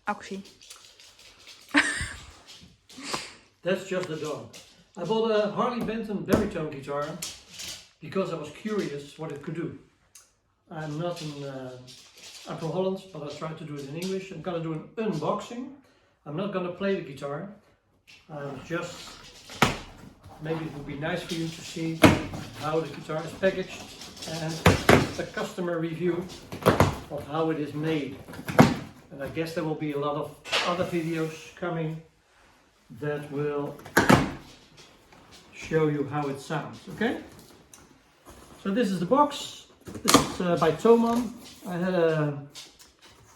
Actie. That's just the dog. I bought a Harley Benton Baritone guitar because I was curious what it could do. I'm from Holland, but I tried to do it in English. I'm gonna do an unboxing. I'm not gonna play the guitar. Maybe it would be nice for you to see how the guitar is packaged and a customer review of how it is made. And I guess there will be a lot of other videos coming that will show you how it sounds, okay? So this is the box. This is by Thomann.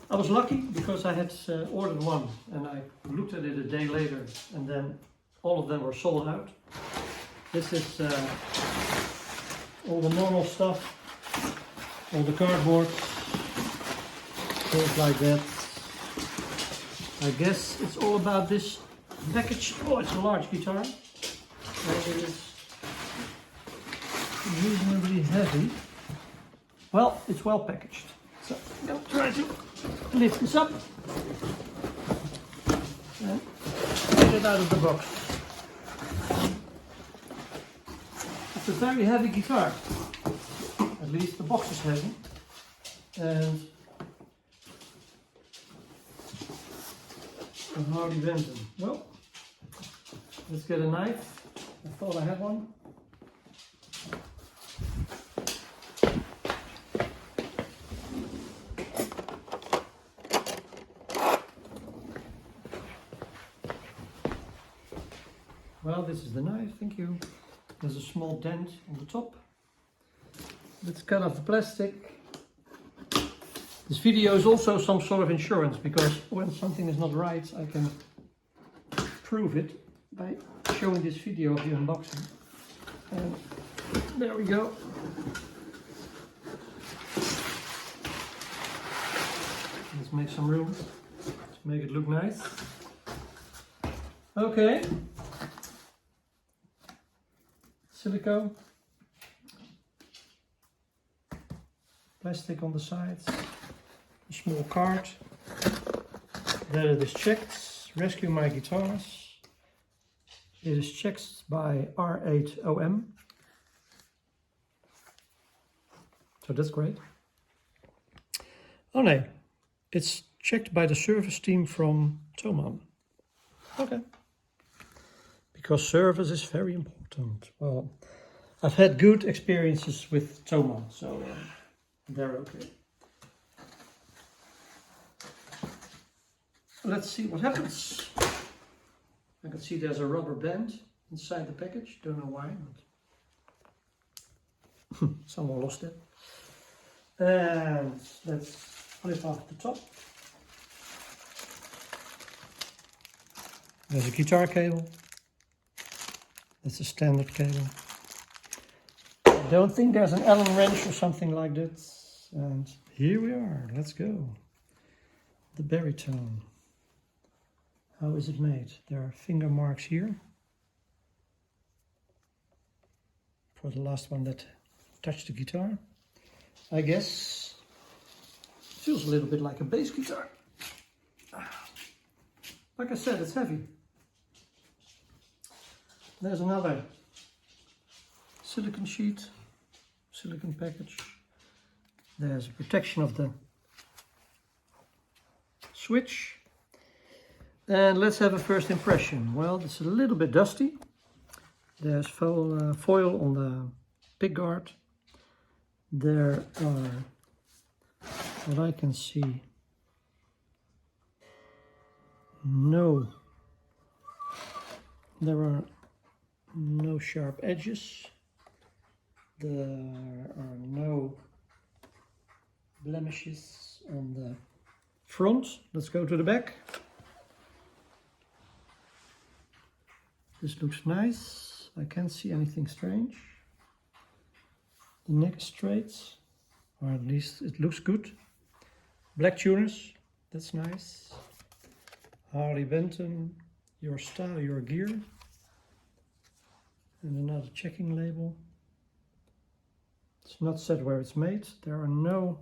I was lucky because I had ordered one and I looked at it a day later and then all of them were sold out. This is all the normal stuff, all the cardboard, things like that. I guess it's all about this package. Oh, it's a large guitar. And it is reasonably heavy. Well, it's well packaged. So I'm going to try to lift this up and get it out of the box. It's a very heavy guitar. At least the box is heavy. And a Harley Benton. Well, let's get a knife. I thought I had one. Well, this is the knife, thank you. There's a small dent on the top. Let's cut off the plastic. This video is also some sort of insurance, because when something is not right, I can prove it by showing this video of the unboxing. And there we go. Let's make some room to make it look nice. Okay. Silicone. Plastic on the sides. A small card. There it is checked. Rescue my guitars. It is checked by R8OM. So that's great. Oh no, it's checked by the service team from Thomann. Okay. Because service is very important. Well, I've had good experiences with Thomann, so they're okay. Let's see what happens. I can see there's a rubber band inside the package. Don't know why, but someone lost it. And let's flip off the top. There's a guitar cable. That's a standard cable. I don't think there's an Allen wrench or something like that. And here we are. Let's go. The Baritone. How is it made? There are finger marks here. For the last one that touched the guitar. I guess it feels a little bit like a bass guitar. Like I said, it's heavy. There's another silicone sheet, silicone package. There's a protection of the switch. And let's have a first impression. Well, it's a little bit dusty. There's foil on the pickguard. There are, what I can see, there are no sharp edges. There are no blemishes on the front. Let's go to the back. This looks nice. I can't see anything strange. The neck is straight, or at least it looks good. Black tuners, that's nice. Harley Benton, your style, your gear. And another checking label. It's not said where it's made. There are no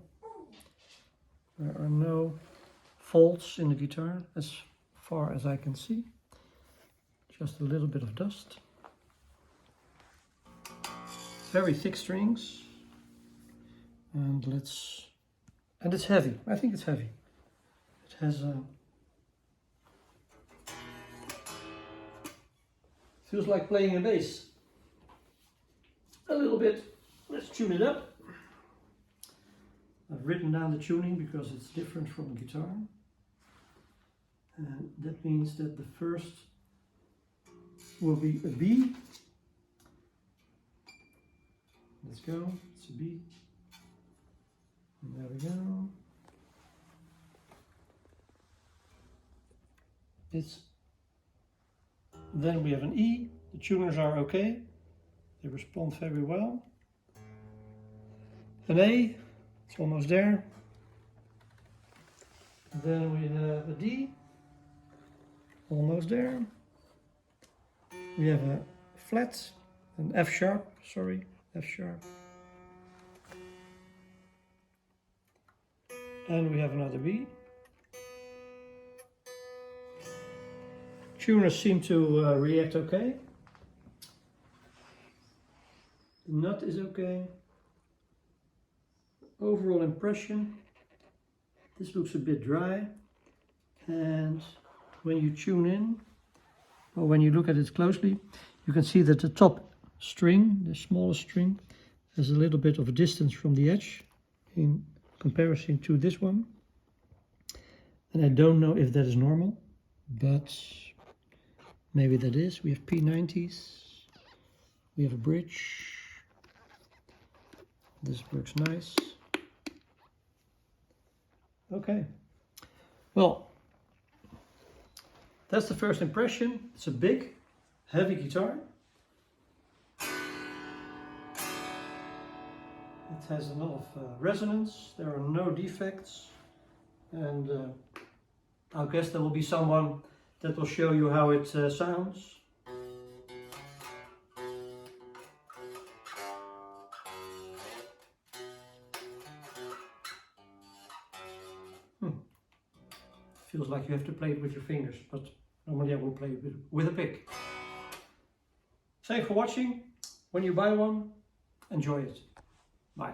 faults in the guitar as far as I can see. Just a little bit of dust. Very thick strings. And it's heavy. I think it's heavy. It has a... feels like playing a bass. A little bit. Let's tune it up. I've written down the tuning because it's different from the guitar. And that means that the first will be a B. Let's go. It's a B. And there we go. Then we have an E. The tuners are okay. They respond very well. An A. It's almost there. Then we have a D. Almost there. We have a flat, an F sharp, sorry, F sharp. And we have another B. Tuners seem to react okay. The nut is okay. Overall impression, this looks a bit dry, and when you tune in, or when you look at it closely, you can see that the top string, the smallest string, has a little bit of a distance from the edge in comparison to this one. And I don't know if that is normal, but maybe that is. We have P90s, we have a bridge. This works nice. Okay, well, that's the first impression. It's a big, heavy guitar. It has a lot of resonance. There are no defects, and I guess there will be someone that will show you how it sounds. Feels like you have to play it with your fingers, but normally I will play it with a pick. Thanks for watching. When you buy one, enjoy it. Bye.